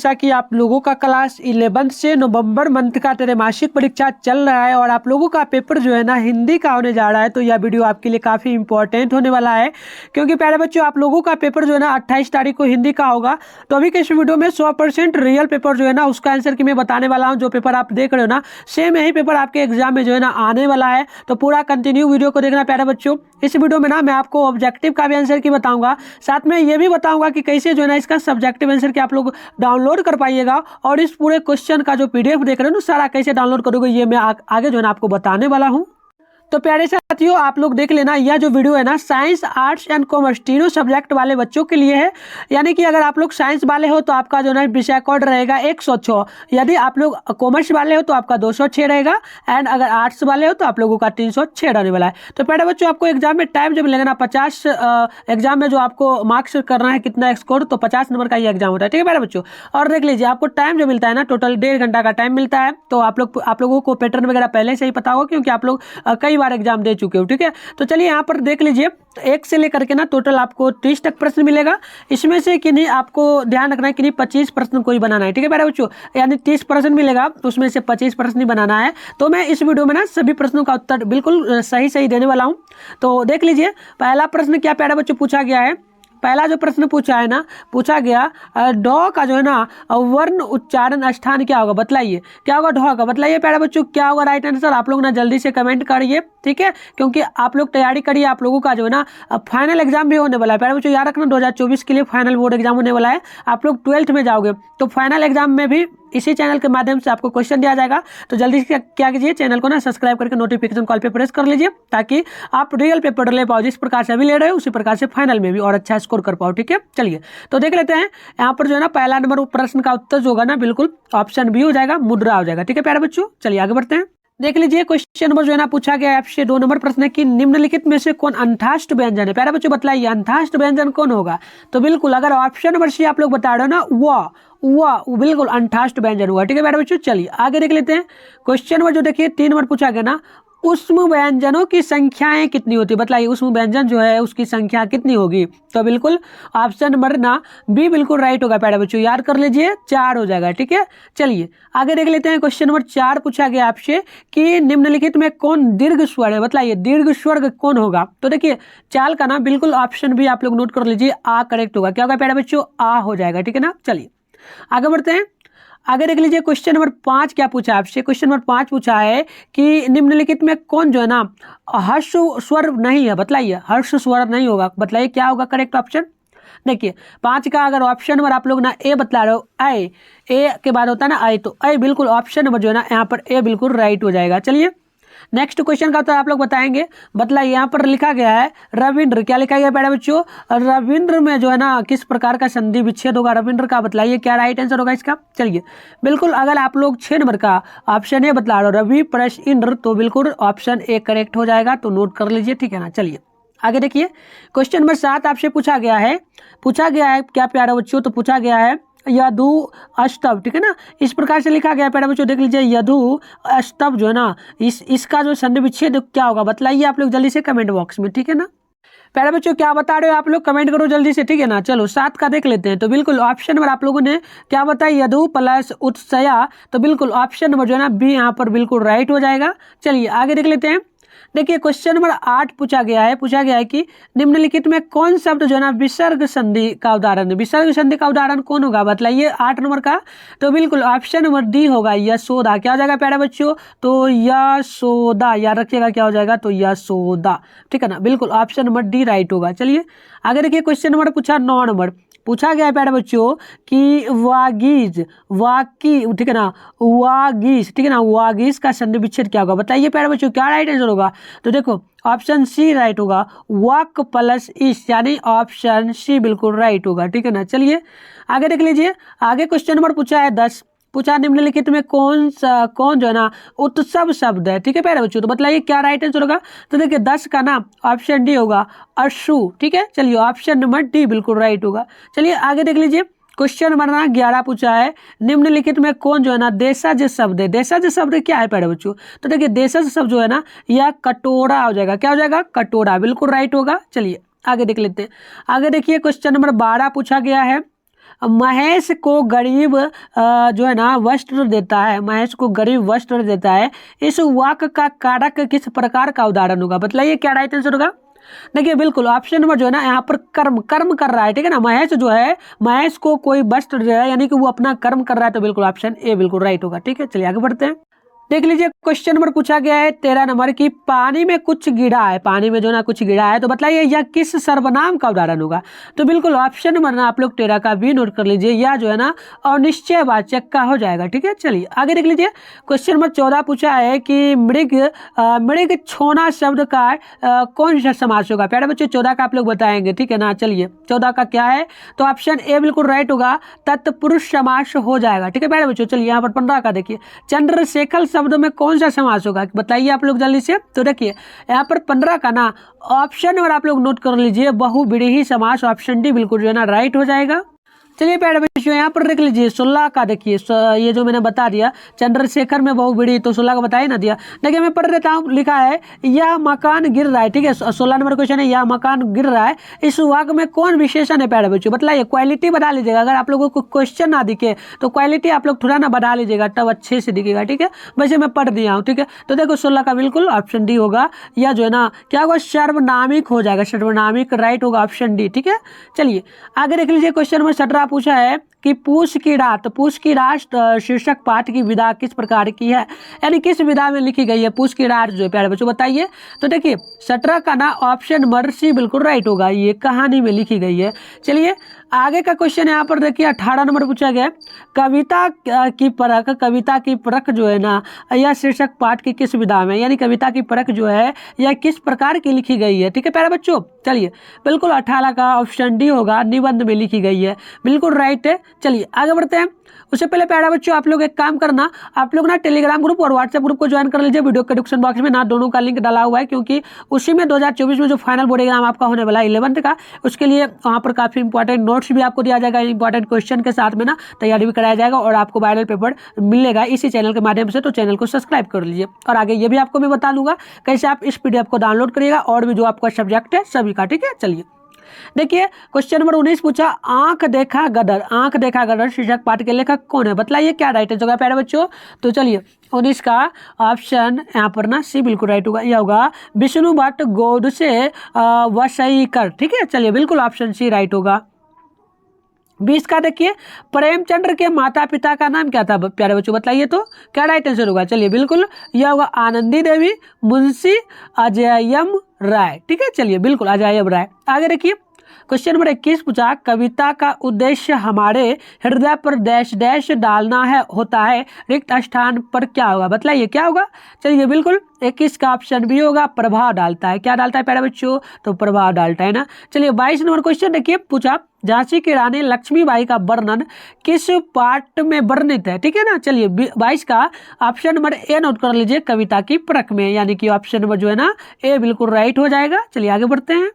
जैसा कि आप लोगों का क्लास 11th से नवंबर मंथ का त्रैमासिक परीक्षा चल रहा है और आप लोगों का पेपर जो है ना हिंदी का होने जा रहा है, तो यह वीडियो आपके लिए काफ़ी इंपॉर्टेंट होने वाला है। क्योंकि प्यारे बच्चों, आप लोगों का पेपर जो है ना 28 तारीख को हिंदी का होगा। तो अभी के इस वीडियो में 100% रियल पेपर जो है ना उसका आंसर की मैं बताने वाला हूँ। जो पेपर आप देख रहे हो ना, सेम यही पेपर आपके एग्जाम में जो है ना आने वाला है। तो पूरा कंटिन्यू वीडियो को देखना प्यारे बच्चों। इस वीडियो में ना मैं आपको ऑब्जेक्टिव का भी आंसर की बताऊंगा, साथ में ये भी बताऊंगा कि कैसे जो है ना इसका सब्जेक्टिव आंसर की आप लोग डाउनलोड कर पाइएगा। और इस पूरे क्वेश्चन का जो पीडीएफ देख रहे हो ना, सारा कैसे डाउनलोड करोगे ये मैं आगे जो है ना आपको बताने वाला हूँ। तो प्यारे साथियों, आप लोग देख लेना, यह जो वीडियो है ना साइंस, आर्ट्स एंड कॉमर्स तीनों सब्जेक्ट वाले बच्चों के लिए है। यानी कि अगर आप लोग साइंस वाले हो तो आपका जो है विषय कोड रहेगा 106। यदि आप लोग कॉमर्स वाले हो तो आपका 206 रहेगा। एंड अगर आर्ट्स वाले हो तो आप लोगों का 306 रहने वाला है। तो प्यारे बच्चों, आपको एग्जाम में टाइम जब लगेगा ना 50 एग्जाम में जो आपको मार्क्स करना है कितना स्कोर, तो 50 नंबर का ये एग्जाम होता है। ठीक है प्यारे बच्चों, और देख लीजिए आपको टाइम जो मिलता है ना टोटल 1.5 घंटा का टाइम मिलता है। तो आप लोगों को पैटर्न वगैरह पहले से ही पता होगा, क्योंकि आप लोग कई बार एग्जाम दे चुके हो। ठीक है, तो चलिए यहाँ पर देख लीजिए, 1 से लेकर के ना टोटल आपको 30 तक प्रश्न मिलेगा। इसमें से कि नहीं आपको ध्यान रखना है कि नहीं 25 प्रश्न कोई बनाना है। ठीक है प्यारे बच्चों, यानी 30 प्रश्न मिलेगा तो उसमें से 25 प्रश्न ही बनाना है। तो मैं इस वीडियो में ना सभी प्रश्नों का उत्तर बिल्कुल सही देने वाला हूँ। तो देख लीजिए, पहला प्रश्न क्या प्यारे बच्चों पूछा गया है। पहला जो प्रश्न पूछा गया ढ का जो है ना वर्ण उच्चारण स्थान क्या होगा, बतलाइए क्या होगा ढ का। बतलाइए प्यारे बच्चों क्या होगा राइट आंसर। आप लोग ना जल्दी से कमेंट करिए, ठीक है, क्योंकि आप लोग तैयारी करिए। आप लोगों का जो है ना फाइनल एग्जाम भी होने वाला है प्यारे बच्चों। याद रखना 2024 के लिए फाइनल बोर्ड एग्जाम होने वाला है। आप लोग 12th में जाओगे तो फाइनल एग्जाम में भी इसी चैनल के माध्यम से आपको क्वेश्चन दिया जाएगा। तो जल्दी से क्या कीजिए, चैनल को ना सब्सक्राइब करके नोटिफिकेशन कॉल पे प्रेस कर लीजिए, ताकि आप रियल पेपर ले पाओ। जिस प्रकार से अभी ले रहे हो उसी प्रकार से फाइनल में भी और अच्छा स्कोर कर पाओ। ठीक है, चलिए तो देख लेते हैं। यहाँ पर जो है ना पहला नंबर प्रश्न का उत्तर जो होगा ना बिल्कुल ऑप्शन बी हो जाएगा, मुद्रा हो जाएगा। ठीक है प्यारे बच्चों, चलिए आगे बढ़ते हैं। देख लीजिए क्वेश्चन नंबर जो है ना पूछा गया है आपसे 2 नंबर प्रश्न है कि निम्नलिखित में से कौन अंठाष्ट व्यंजन है। प्यारे बच्चों बताइए अंठाष्ट व्यंजन कौन होगा। तो बिल्कुल अगर ऑप्शन नंबर सी आप लोग बता रहे हो ना वो बिल्कुल अंठाष्ट व्यंजन हुआ। ठीक है प्यारे बच्चों, चलिए आगे देख लेते हैं। क्वेश्चन नंबर जो देखिए 3 नंबर पूछा गया ना, उष्म व्यंजनों की संख्याएं कितनी होती है। बताइए उष्म व्यंजन जो है उसकी संख्या कितनी होगी। तो बिल्कुल ऑप्शन नंबर ना बी बिल्कुल राइट होगा प्यारे बच्चों, याद कर लीजिए 4 हो जाएगा। ठीक है, चलिए आगे देख लेते हैं। क्वेश्चन नंबर 4 पूछा गया आपसे कि निम्नलिखित में कौन दीर्घ स्वर है। बताइए दीर्घ स्वर कौन होगा। तो देखिए चाल का ना बिल्कुल ऑप्शन भी आप लोग नोट कर लीजिए, आ करेक्ट होगा। क्या होगा प्यारे बच्चों, आ हो जाएगा। ठीक है ना, चलिए आगे बढ़ते हैं। आगे देख लीजिए क्वेश्चन नंबर 5 क्या पूछा आपसे। क्वेश्चन नंबर 5 पूछा है कि निम्नलिखित में कौन जो है ना हर्ष स्वर नहीं है। बताइए हर्ष स्वर नहीं होगा, बताइए क्या होगा करेक्ट ऑप्शन। देखिए 5 का अगर ऑप्शन नंबर आप लोग ना ए बतला रहे हो, ए के बाद होता है ना आई, तो आई बिल्कुल ऑप्शन नंबर जो है ना यहाँ पर ए बिल्कुल राइट हो जाएगा। चलिए नेक्स्ट क्वेश्चन का उत्तर आप लोग बताएंगे। बतलाइए यहाँ पर लिखा गया है रविंद्र, क्या लिखा गया प्यारे बच्चों। रविंद्र में जो है ना किस प्रकार का संधि विच्छेद होगा रविंद्र का, बताइए क्या राइट आंसर होगा इसका। चलिए बिल्कुल अगर आप लोग 6 नंबर का ऑप्शन ए बतला रहे हो रवि प्लस इंद्र, तो बिल्कुल ऑप्शन ए करेक्ट हो जाएगा। तो नोट कर लीजिए, ठीक है ना। चलिए आगे देखिए क्वेश्चन नंबर 7 आपसे पूछा गया है क्या प्यारे बच्चों। तो पूछा गया है यदु अष्टव, ठीक है ना, इस प्रकार से लिखा गया है प्यारे बच्चों। देख लीजिए यदु अष्टव जो है ना इसका जो संधि विच्छेद क्या होगा, बताइए आप लोग जल्दी से कमेंट बॉक्स में। ठीक है ना प्यारे बच्चों, क्या बता रहे हो आप लोग, कमेंट करो जल्दी से। ठीक है ना, चलो 7 का देख लेते हैं। तो बिल्कुल ऑप्शन नंबर आप लोगों ने क्या बताया, यदु प्लस उत्सया। तो बिल्कुल ऑप्शन नंबर जो है ना बी यहाँ पर बिल्कुल राइट हो जाएगा। चलिए आगे देख लेते हैं। देखिए क्वेश्चन नंबर 8 पूछा गया है कि निम्नलिखित में कौन शब्द जो है ना विसर्ग संधि का उदाहरण है। विसर्ग संधि का उदाहरण कौन होगा, बताइए 8 नंबर का। तो बिल्कुल ऑप्शन नंबर डी होगा यशोदा। क्या हो जाएगा प्यारे बच्चों, तो यशोदा, याद रखिएगा क्या हो जाएगा, तो यशोदा। ठीक है ना, बिल्कुल ऑप्शन नंबर डी राइट होगा। चलिए आगे देखिए क्वेश्चन नंबर 9 नंबर पूछा गया है प्यारे बच्चों कि ठीक है ना वागीज, ठीक है ना, वागीज का संधि विच्छेद क्या होगा। बताइए प्यारे बच्चों क्या राइट आंसर होगा। तो देखो ऑप्शन सी राइट होगा, वाक प्लस इस, यानी ऑप्शन सी बिल्कुल राइट होगा। ठीक है ना, चलिए आगे देख लीजिए। आगे क्वेश्चन नंबर पूछा है 10 पूछा निम्नलिखित में कौन जो है ना उत्सव शब्द है। ठीक है प्यारे बच्चों, तो बताइए क्या राइट आंसर होगा। तो देखिए 10 का ना ऑप्शन डी होगा अशु। ठीक है, चलिए ऑप्शन नंबर डी बिल्कुल राइट होगा। चलिए आगे देख लीजिए क्वेश्चन नंबर 11 पूछा है निम्नलिखित में कौन जो है ना देशज शब्द है। देशज शब्द क्या है प्यारे बच्चों। तो देखिए देशज शब्द जो है ना यह कटोरा हो जाएगा। क्या हो जाएगा, कटोरा, बिल्कुल राइट होगा। चलिए आगे देख लेते हैं। आगे देखिए क्वेश्चन नंबर 12 पूछा गया है महेश को गरीब जो है ना वस्त्र देता है, महेश को गरीब वस्त्र देता है, इस वाक्य का कारक किस प्रकार का उदाहरण होगा? बताइए क्या राइट आंसर होगा। देखिए बिल्कुल ऑप्शन नंबर जो है ना यहाँ पर कर्म कर्म कर रहा है, ठीक है ना। महेश जो है, महेश को कोई वस्त्र दे रहा है, यानी कि वो अपना कर्म कर रहा है, तो बिल्कुल ऑप्शन ए बिल्कुल राइट होगा। ठीक है, चलिए आगे बढ़ते हैं। देख लीजिए क्वेश्चन नंबर पूछा गया है 13 नंबर की, पानी में कुछ गिरा है, पानी में जो ना कुछ गिरा है, तो बताइए यह किस सर्वनाम का उदाहरण होगा? तो बिल्कुल ऑप्शन नंबर ना आप लोग 13 का भी नोट कर लीजिए, यह जो है ना अनिश्चयवाचक का हो जाएगा। ठीक है, चलिए आगे देख लीजिए। क्वेश्चन नंबर 14 पूछा है कि मृग छोना शब्द का कौन सा समास होगा? प्यारे बच्चों 14 का आप लोग बताएंगे, ठीक है ना। चलिए 14 का क्या है, तो ऑप्शन ए बिल्कुल राइट होगा, तत्पुरुष समास हो जाएगा। ठीक है प्यारे बच्चों, चलिए यहाँ पर 15 का देखिए, चंद्रशेखर शब्दों में कौन सा समास होगा? बताइए आप लोग जल्दी से। तो देखिए यहाँ पर 15 का ना ऑप्शन और आप लोग नोट कर लीजिए, बहुव्रीहि समास, ऑप्शन डी बिल्कुल जो है ना राइट हो जाएगा। चलिए प्यारे बच्चों यहाँ पर देख लीजिए 16 का देखिए, ये जो मैंने बता दिया चंद्रशेखर में बहुव्रीहि, तो 16 का बताया ना दिया। देखिए मैं पढ़ देता हूँ, लिखा है यह मकान गिर रहा है। ठीक है, 16 नंबर क्वेश्चन है, यह मकान गिर रहा है, इस वाक्य में कौन विशेषण है? प्यारे बच्चों बताइए, क्वालिटी बना लीजिएगा, अगर आप लोगों को क्वेश्चन ना दिखे तो क्वालिटी आप लोग थोड़ा ना बना लीजिएगा, तब अच्छे से दिखेगा। ठीक है, वैसे मैं पढ़ दिया हूँ। ठीक है, तो देखो 16 का बिल्कुल ऑप्शन डी होगा, या जो है ना क्या होगा, सर्वनामिक हो जाएगा, सर्वनामिक राइट होगा ऑप्शन डी। ठीक है, चलिए आगे देख लीजिए। क्वेश्चन नंबर 17 पूछा है कि पूष की रात, पूष की रात शीर्षक पाठ की विधा किस प्रकार की है, यानी किस विधा में लिखी गई है पूष की रात जो है? प्यारे बच्चों बताइए। तो देखिए 17 का ना ऑप्शन नंबर सी बिल्कुल राइट होगा, ये कहानी में लिखी गई है। चलिए आगे का क्वेश्चन यहाँ पर देखिए 18 नंबर पूछा गया, कविता की परख, कविता की परख जो है ना यह शीर्षक पाठ की किस विधा में, यानी कविता की परख जो है यह किस प्रकार की लिखी गई है? ठीक है प्यारे बच्चों, चलिए बिल्कुल 18 का ऑप्शन डी होगा, निबंध में लिखी गई है, बिल्कुल राइट है। चलिए आगे बढ़ते हैं। उससे पहले प्यारा बच्चों आप लोग एक काम करना, आप लोग ना टेलीग्राम ग्रुप और व्हाट्सएप ग्रुप को ज्वाइन कर लीजिए, वीडियो के डिस्क्रिप्शन बॉक्स में ना दोनों का लिंक डाला हुआ है, क्योंकि उसी में 2024 में जो फाइनल बोर्ड एग्जाम आपका होने वाला है 11th का, उसके लिए वहाँ पर काफी इंपॉर्टेंट नोट्स भी आपको दिया जाएगा, इंपॉर्टेंट क्वेश्चन के साथ में ना तैयारी भी कराया जाएगा, और आपको वायरल पेपर मिलेगा इसी चैनल के माध्यम से, तो चैनल को सब्सक्राइब कर लीजिए। और आगे ये भी आपको मैं बता दूंगा कैसे आप इस PDF को डाउनलोड करिएगा, और भी जो आपका सब्जेक्ट है सभी का। ठीक है, चलिए देखिए क्वेश्चन नंबर 19 पूछा, आंख देखा गदर, आंख देखा गदर शीर्षक पाठ के लेखक कौन है? बताइए क्या राइट आंसर होगा प्यारे बच्चों? तो चलिए 19 का ऑप्शन यहाँ पर ना सी बिल्कुल राइट होगा, यह होगा विष्णु भट्ट गोडसे वसईकर। ठीक है, चलिए बिल्कुल ऑप्शन सी राइट होगा। 20 का देखिए, प्रेमचंद्र के माता पिता का नाम क्या था प्यारे बच्चों? बताइए तो क्या राइट आंसर होगा? चलिए बिल्कुल यह होगा आनंदी देवी मुंशी अजयम राय। ठीक है, चलिए बिल्कुल अजयम राय। आगे देखिए क्वेश्चन नंबर 21 पूछा, कविता का उद्देश्य हमारे हृदय पर डैश डैश डालना है होता है, रिक्त स्थान पर क्या होगा? बताइए क्या होगा? चलिए बिल्कुल 21 का ऑप्शन भी होगा, प्रभाव डालता है। क्या डालता है प्यारे बच्चों? तो प्रभाव डालता है ना। चलिए 22 नंबर क्वेश्चन देखिए पूछा, झांसी की रानी लक्ष्मीबाई का वर्णन किस पाठ में वर्णित है? ठीक है ना, चलिए 22 का ऑप्शन नंबर ए नोट कर लीजिए, कविता की परख में, यानी कि ऑप्शन नंबर जो है ना ए बिल्कुल राइट हो जाएगा। चलिए आगे बढ़ते हैं।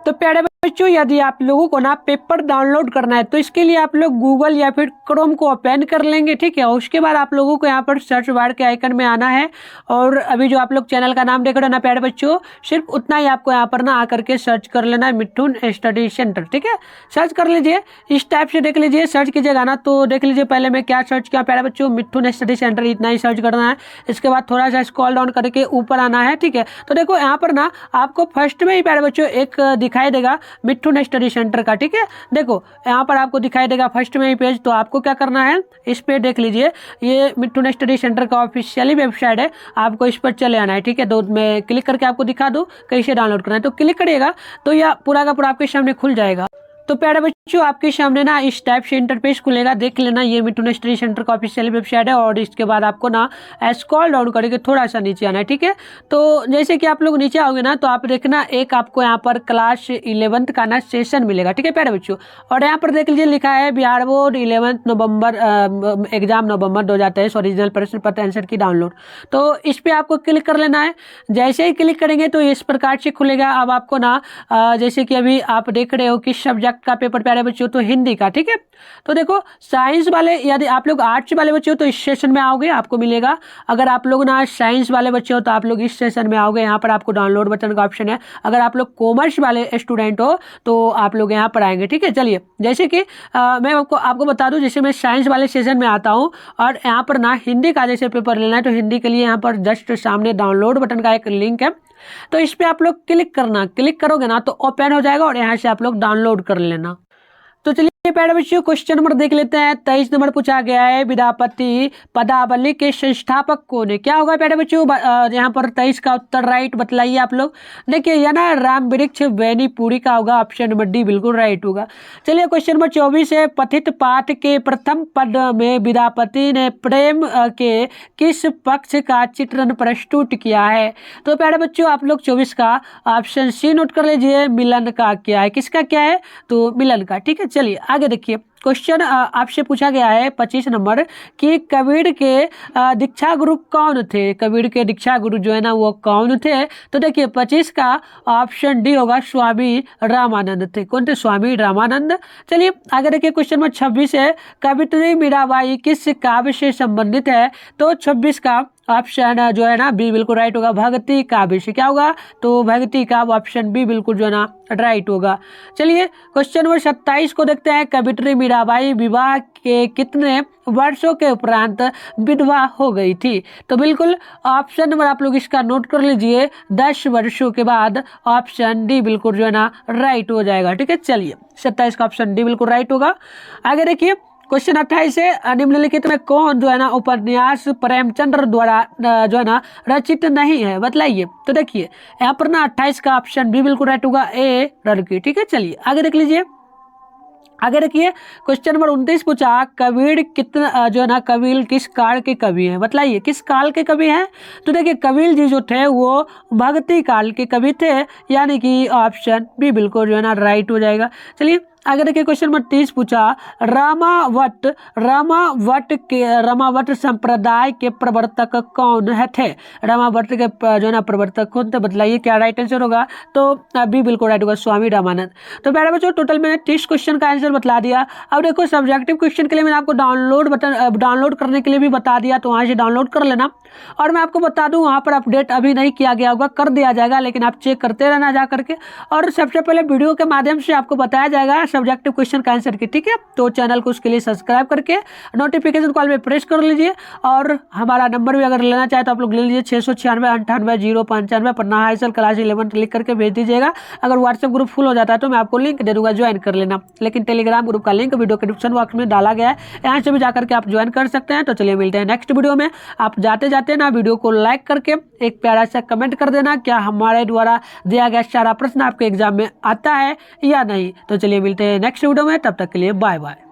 तो प्यारे बच्चों यदि आप लोगों को ना पेपर डाउनलोड करना है तो इसके लिए आप लोग गूगल या फिर क्रोम को ओपन कर लेंगे। ठीक है, उसके बाद आप लोगों को यहाँ पर सर्च बार के आइकन में आना है, और अभी जो आप लोग चैनल का नाम देख रहे हो ना प्यारे बच्चों, सिर्फ उतना ही आपको यहाँ पर ना आकर के सर्च कर लेना है, मिठुन स्टडी सेंटर। ठीक है, सर्च कर लीजिए, इस टाइप से देख लीजिए, सर्च कीजिएगा ना तो देख लीजिए पहले मैं क्या सर्च किया प्यारे बच्चों, मिठुन स्टडी सेंटर, इतना ही सर्च करना है। इसके बाद थोड़ा सा स्क्रॉल डाउन करके ऊपर आना है। ठीक है, तो देखो यहाँ पर ना आपको फर्स्ट में ही प्यारे बच्चों एक दिखाई देगा मिठुन स्टडी सेंटर का। ठीक है, देखो यहाँ पर आपको दिखाई देगा फर्स्ट में ही पेज, तो आपको क्या करना है, इस पे देख लीजिए, ये मिठुन स्टडी सेंटर का ऑफिशियली वेबसाइट है, आपको इस पर चले आना है। ठीक है, तो मैं क्लिक करके आपको दिखा दूँ कैसे डाउनलोड करना है, तो क्लिक करिएगा तो यह पूरा का पूरा आपके सामने खुल जाएगा। तो प्यारे बच्चों आपके सामने ना इस टाइप से इंटरफेस खुलेगा, देख लेना, ये मिठुन स्टडी सेंटर का ऑफिशियल वेबसाइट है, और इसके बाद आपको ना स्क्रॉल डाउन करके थोड़ा सा नीचे आना है। ठीक है, तो जैसे कि आप लोग नीचे आओगे ना तो आप देखना एक आपको यहाँ पर क्लास 11th का ना सेशन मिलेगा। ठीक है प्यारे बच्चों, और यहाँ पर देख लीजिए लिखा है बिहार बोर्ड 11 नवंबर एग्जाम नवंबर 2023 ओरिजिनल प्रश्न पत्र आंसर की डाउनलोड, तो इस पर आपको क्लिक कर लेना है। जैसे ही क्लिक करेंगे तो इस प्रकार से खुलेगा। अब आपको ना जैसे कि अभी आप देख रहे हो किस सब्जेक्ट सब्जेक्ट का पेपर प्यारे बच्चों, तो हिंदी का। ठीक है, तो देखो साइंस वाले, यदि आप लोग आर्ट्स वाले बच्चे हो तो इस सेशन में आओगे, आपको मिलेगा। अगर आप लोग ना साइंस वाले बच्चे हो तो आप लोग इस सेशन में आओगे, यहाँ पर आपको डाउनलोड बटन का ऑप्शन है। अगर आप लोग कॉमर्स वाले स्टूडेंट हो तो आप लोग यहाँ पर आएंगे। ठीक है, चलिए जैसे कि मैं आपको बता दूं, जैसे मैं साइंस वाले सेशन में आता हूँ और यहाँ पर ना हिंदी का जैसे पेपर लेना है तो हिंदी के लिए यहाँ पर जस्ट सामने डाउनलोड बटन का एक लिंक है, तो इस पर आप लोग क्लिक करना। क्लिक करोगे ना तो ओपन हो जाएगा और यहाँ से आप लोग डाउनलोड कर लेना। तो चलिए प्यारे बच्चों क्वेश्चन नंबर देख लेते हैं। 23 नंबर पूछा गया है, विद्यापति पदावली के संस्थापक कौन है? क्या होगा प्यारे बच्चों? यहाँ पर 23 का उत्तर राइट बतलाइए आप लोग। देखिए यह ना राम वृक्ष बेनीपुरी का होगा, ऑप्शन नंबर डी बिल्कुल राइट होगा। चलिए क्वेश्चन नंबर 24 है, पठित पाठ के प्रथम पद में विद्यापति ने प्रेम के किस पक्ष का चित्रण प्रस्तुत किया है? तो प्यारे बच्चों आप लोग 24 का ऑप्शन सी नोट कर लीजिए, मिलन का क्या है? किसका क्या है? तो मिलन का। ठीक है, चलिए आगे देखिए क्वेश्चन आपसे पूछा गया है 25 नंबर कि कबीर के दीक्षा गुरु कौन थे? कबीर के दीक्षा गुरु जो है ना वो कौन थे? तो देखिए 25 का ऑप्शन डी होगा, स्वामी रामानंद थे। कौन थे? स्वामी रामानंद। चलिए आगे देखिए क्वेश्चन नंबर 26 है, कवित्री मीराबाई किस काव्य से संबंधित है? तो 26 का ऑप्शन जो है ना बी बिल्कुल राइट होगा, भक्ति काव्य से। क्या होगा? तो भक्ति काव्य, ऑप्शन बी बिल्कुल जो है ना राइट होगा। चलिए क्वेश्चन नंबर 27 को देखते हैं, कवित्री मीराबाई विवाह के कितने वर्षों के उपरांत विधवा हो गई थी? तो बिल्कुल ऑप्शन नंबर आप लोग इसका नोट कर लीजिए, 10 वर्षों के बाद, ऑप्शन डी बिल्कुल जो है ना राइट हो जाएगा। ठीक है, चलिए 27 का ऑप्शन डी बिल्कुल राइट होगा। आगे देखिए क्वेश्चन 28 है, निम्नलिखित में कौन जो है ना उपन्यास प्रेमचंद्र द्वारा जो है ना रचित नहीं है? बतलाइए। तो देखिए यहाँ पर ना 28 का ऑप्शन बी बिल्कुल राइट होगा, ए रड़की। ठीक है, चलिए आगे देख लीजिए। आगे देखिए क्वेश्चन नंबर 29 पूछा, कबीर कितना जो है ना कबीर किस काल के कवि हैं? बतलाइए किस काल के कवि हैं? तो देखिए कबीर जी जो थे वो भक्ति काल के कवि थे, यानी कि ऑप्शन बी बिल्कुल जो है ना राइट हो जाएगा। चलिए आगे देखिए क्वेश्चन नंबर 30 पूछा, रामावट संप्रदाय के प्रवर्तक कौन है थे? रामावट के जो है ना प्रवर्तक कौन थे? बतलाइए क्या राइट आंसर होगा? तो बी बिल्कुल राइट होगा, स्वामी रामानंद। तो प्यारे बच्चों टोटल मैंने 30 क्वेश्चन का आंसर बतला दिया। अब देखो सब्जेक्टिव क्वेश्चन के लिए मैंने आपको डाउनलोड करने के लिए भी बता दिया, तो वहाँ से डाउनलोड कर लेना। और मैं आपको बता दूं वहाँ पर अपडेट अभी नहीं किया गया होगा, कर दिया जाएगा, लेकिन आप चेक करते रहना जा करके। और सबसे पहले वीडियो के माध्यम से आपको बताया जाएगा सब्जेक्टिव क्वेश्चन का आंसर की। ठीक है, तो चैनल को उसके लिए सब्सक्राइब करके नोटिफिकेशन कॉल में प्रेस कर लीजिए। और हमारा नंबर भी अगर लेना चाहे तो आप लोग ले लीजिए, 696-98-095 पर नाइसल क्लास 11 लिख करके भेज दीजिएगा। अगर व्हाट्सएप ग्रुप फुल हो जाता है तो मैं आपको लिंक दे दूंगा, ज्वाइन कर लेना। लेकिन टेलीग्राम ग्रुप का लिंक वीडियो के डिस्क्रिप्शन बॉक्स में डाला गया है, यहाँ से भी जाकर के आप ज्वाइन कर सकते हैं। तो चलिए मिलते हैं नेक्स्ट वीडियो में। आप जाते जाते ना वीडियो को लाइक करके एक प्यारा सा कमेंट कर देना, क्या हमारे द्वारा दिया गया सारा प्रश्न आपके एग्जाम में आता है या नहीं। तो चलिए मिलते हैं नेक्स्ट वीडियो में, तब तक के लिए बाय बाय।